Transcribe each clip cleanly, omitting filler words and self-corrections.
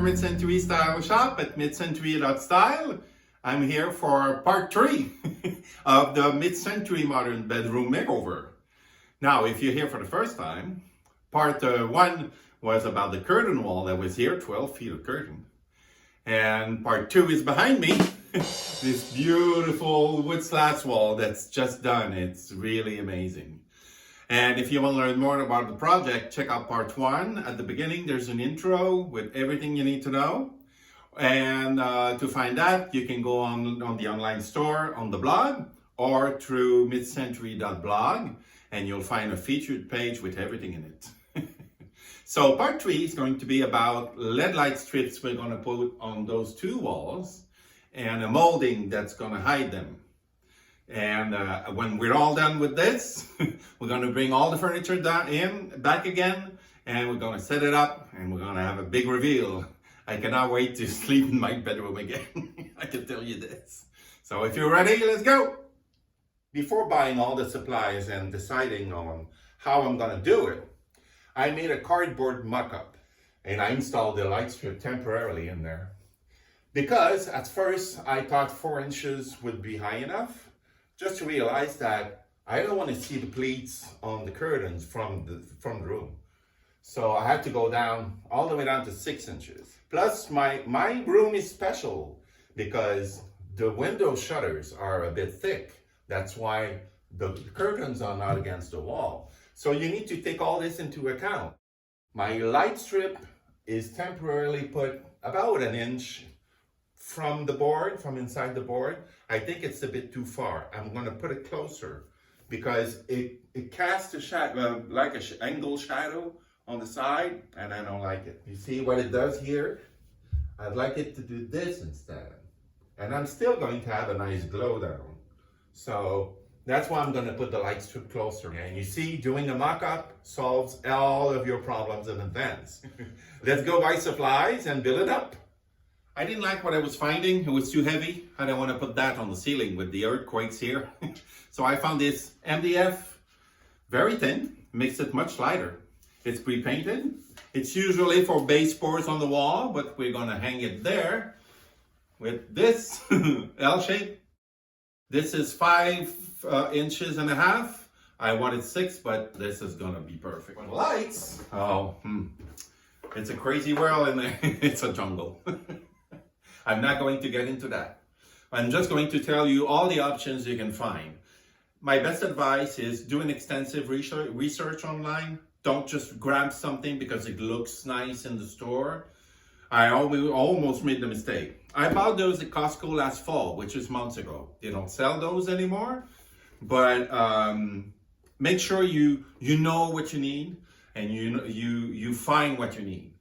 mid-century style shop at mid-century.style. I'm here for part 3 of the mid-century modern bedroom makeover. Now, if you're here for the first time, part 1 was about the curtain wall that was here, 12 feet of curtain. And part 2 is behind me, this beautiful wood slats wall that's just done. It's really amazing. And if you want to learn more about the project, check out part 1. At the beginning, there's an intro with everything you need to know. And to find that, you can go on the online store, on the blog, or through midcentury.blog, and you'll find a featured page with everything in it. So part 3 is going to be about LED light strips we're going to put on those 2 walls, and a molding that's going to hide them. And when we're all done with this, we're going to bring all the furniture back again, and we're going to set it up, and we're going to have a big reveal. I cannot wait to sleep in my bedroom again. I can tell you this. So if you're ready, let's go. Before buying all the supplies and deciding on how I'm going to do it, I made a cardboard mock-up, and I installed the light strip temporarily in there. Because at first I thought 4 inches would be high enough, just to realize that I don't want to see the pleats on the curtains from the room. So I had to go down, all the way down to 6 inches. Plus my room is special because the window shutters are a bit thick. That's why the curtains are not against the wall. So you need to take all this into account. My light strip is temporarily put about 1 inch from the board, from inside the board. I think it's a bit too far. I'm going to put it closer because it casts a shadow, like an angle shadow on the side, and I don't like it. You see what it does here? I'd like it to do this instead. And I'm still going to have a nice glow down. So that's why I'm going to put the light strip closer. And you see, doing a mock-up solves all of your problems in advance. Let's go buy supplies and build it up. I didn't like what I was finding. It was too heavy. I don't want to put that on the ceiling with the earthquakes here. So I found this MDF, very thin, makes it much lighter. It's pre-painted. It's usually for base boards on the wall, but we're going to hang it there with this L shape. This is 5.5 inches. I wanted 6, but this is going to be perfect. For the lights, it's a crazy world in there. It's a jungle. I'm not going to get into that. I'm just going to tell you all the options you can find. My best advice is do an extensive research online. Don't just grab something because it looks nice in the store. I almost made the mistake. I bought those at Costco last fall, which is months ago. They don't sell those anymore. But make sure you know what you need, and you find what you need.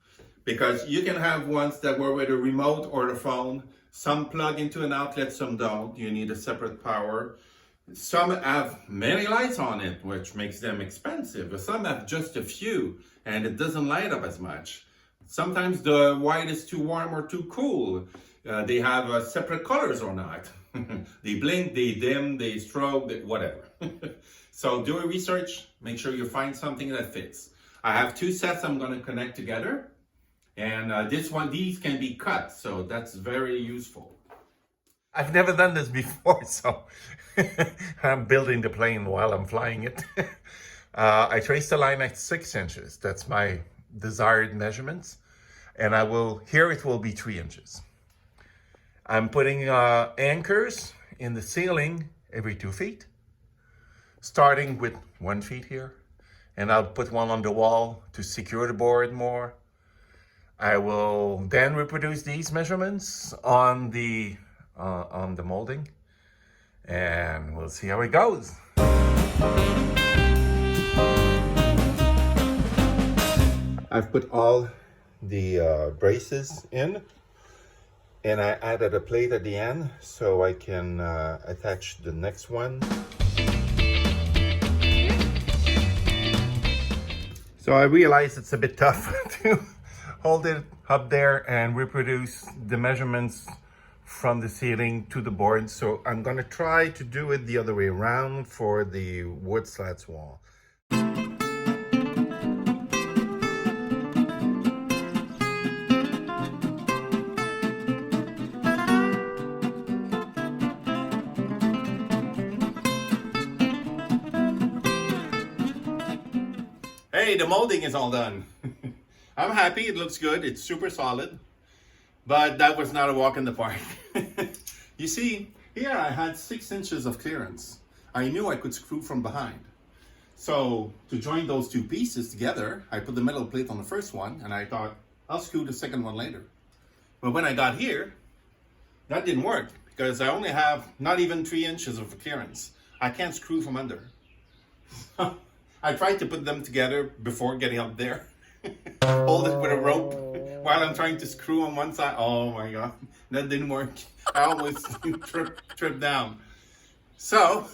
Because you can have ones that work with a remote or the phone. Some plug into an outlet, some don't. You need a separate power. Some have many lights on it, which makes them expensive. But some have just a few, and it doesn't light up as much. Sometimes the white is too warm or too cool. They have separate colors or not. They blink, they dim, they strobe, whatever. So do a research. Make sure you find something that fits. I have 2 sets I'm going to connect together. And these can be cut, so that's very useful. I've never done this before, so I'm building the plane while I'm flying it. I traced the line at 6 inches. That's my desired measurements. And here it will be 3 inches. I'm putting anchors in the ceiling every 2 feet, starting with 1 feet here. And I'll put one on the wall to secure the board more. I will then reproduce these measurements on the molding, and we'll see how it goes. I've put all the braces in, and I added a plate at the end so I can attach the next one. So I realize it's a bit tough to hold it up there and reproduce the measurements from the ceiling to the board. So I'm going to try to do it the other way around for the wood slats wall. Hey, the molding is all done. I'm happy, it looks good, it's super solid. But that was not a walk in the park. You see, here I had 6 inches of clearance. I knew I could screw from behind. So to join those two pieces together, I put the metal plate on the first one and I thought, I'll screw the second one later. But when I got here, that didn't work because I only have not even 3 inches of clearance. I can't screw from under. I tried to put them together before getting up there. Hold it with a rope while I'm trying to screw on one side. Oh my God, that didn't work. I almost tripped down. So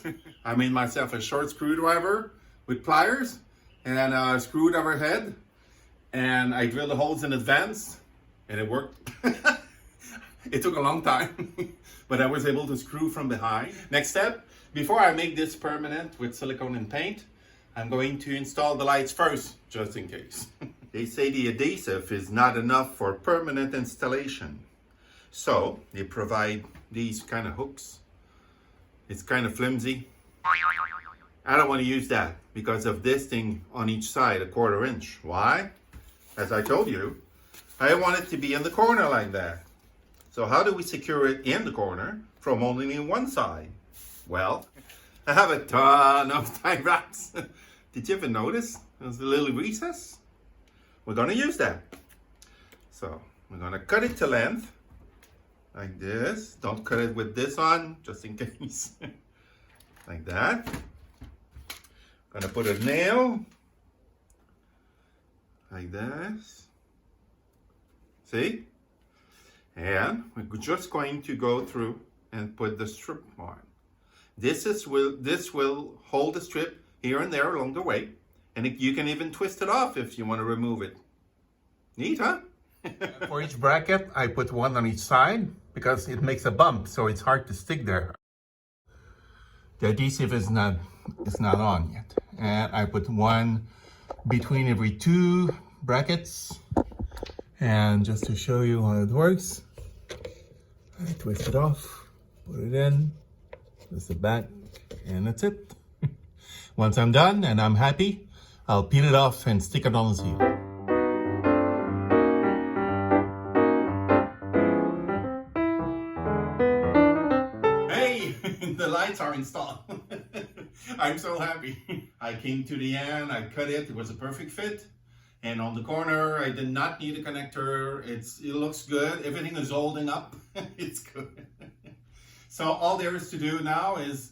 I made myself a short screwdriver with pliers and a screwdriver head, and I drilled the holes in advance and it worked. It took a long time, but I was able to screw from behind. Next step, before I make this permanent with silicone and paint, I'm going to install the lights first, just in case. They say the adhesive is not enough for permanent installation. So they provide these kind of hooks. It's kind of flimsy. I don't want to use that because of this thing on each side, 1/4 inch. Why? As I told you, I want it to be in the corner like that. So how do we secure it in the corner from only one side? Well, I have a ton of tie wraps. Did you ever notice there's a little recess? We're gonna use that. So we're gonna cut it to length, like this. Don't cut it with this on, just in case. Like that. Gonna put a nail, like this. See? And we're just going to go through and put the strip on. This will hold the strip here and there along the way, and you can even twist it off if you want to remove it. Neat, huh? For each bracket, I put one on each side because it makes a bump, so it's hard to stick there. The adhesive is not on yet, and I put one between every 2 brackets. And just to show you how it works, I twist it off, put it in, twist it back, and that's it. Once I'm done and I'm happy, I'll peel it off and stick it on the seal. Hey, the lights are installed. I'm so happy. I came to the end, I cut it, it was a perfect fit. And on the corner, I did not need a connector. It looks good. Everything is holding up. It's good. So all there is to do now is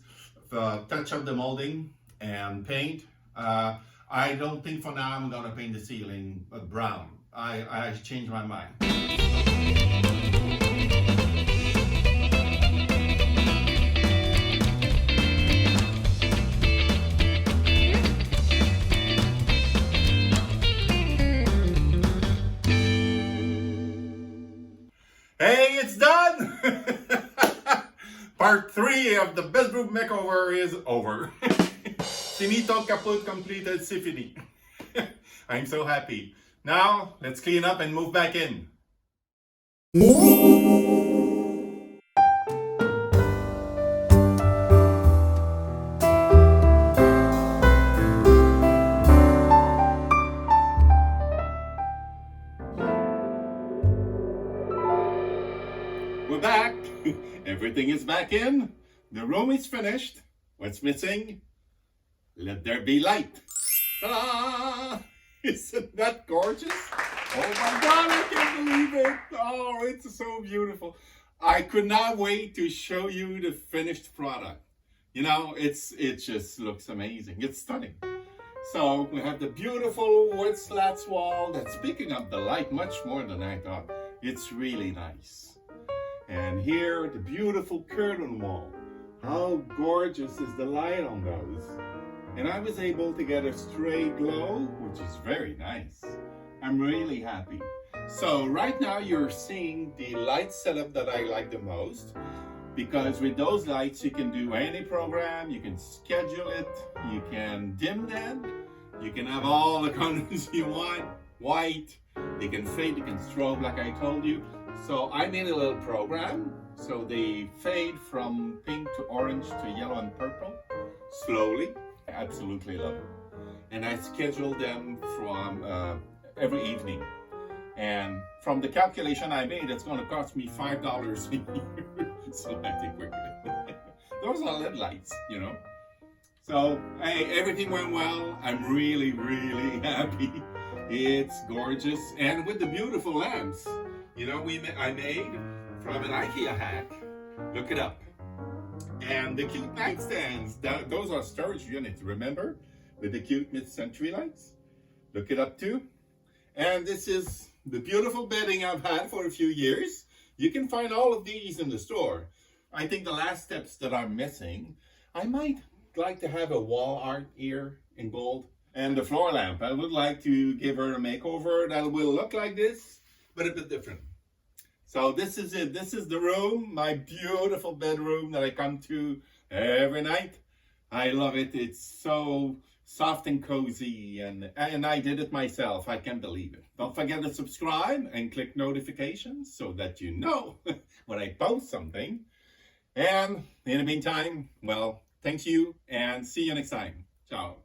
touch up the molding and paint. I don't think for now I'm gonna paint the ceiling brown. I changed my mind. Hey, it's done! Part 3 of the bedroom makeover is over. Finito, kaput, completed, c'est fini. I'm so happy. Now, let's clean up and move back in. We're back. Everything is back in. The room is finished. What's missing? Let there be light. Ta-da! Isn't that gorgeous? Oh my God, I can't believe it. Oh, it's so beautiful. I could not wait to show you the finished product. You know, it just looks amazing. It's stunning. So we have the beautiful wood slats wall that's picking up the light much more than I thought. It's really nice. And here, the beautiful curtain wall. How gorgeous is the light on those? And I was able to get a stray glow, which is very nice. I'm really happy. So right now you're seeing the light setup that I like the most, because with those lights you can do any program, you can schedule it, you can dim them, you can have all the colors you want, white, they can fade, they can strobe like I told you. So I made a little program, so they fade from pink to orange to yellow and purple, slowly. I absolutely love it. and I schedule them from every evening. And from the calculation I made, it's going to cost me $5 a year. So I think we're good. Those are LED lights, you know. So, hey, everything went well. I'm really, really happy. It's gorgeous. And with the beautiful lamps, you know, I made from an IKEA hack. Look it up. And the cute nightstands, those are storage units, remember? With the cute mid-century lights. Look it up too. And this is the beautiful bedding I've had for a few years. You can find all of these in the store. I think the last steps that I'm missing, I might like to have a wall art here in gold. And the floor lamp, I would like to give her a makeover that will look like this, but a bit different. So this is it. This is the room, my beautiful bedroom that I come to every night. I love it. It's so soft and cozy, and I did it myself. I can't believe it. Don't forget to subscribe and click notifications so that you know when I post something. And in the meantime, well, thank you and see you next time. Ciao.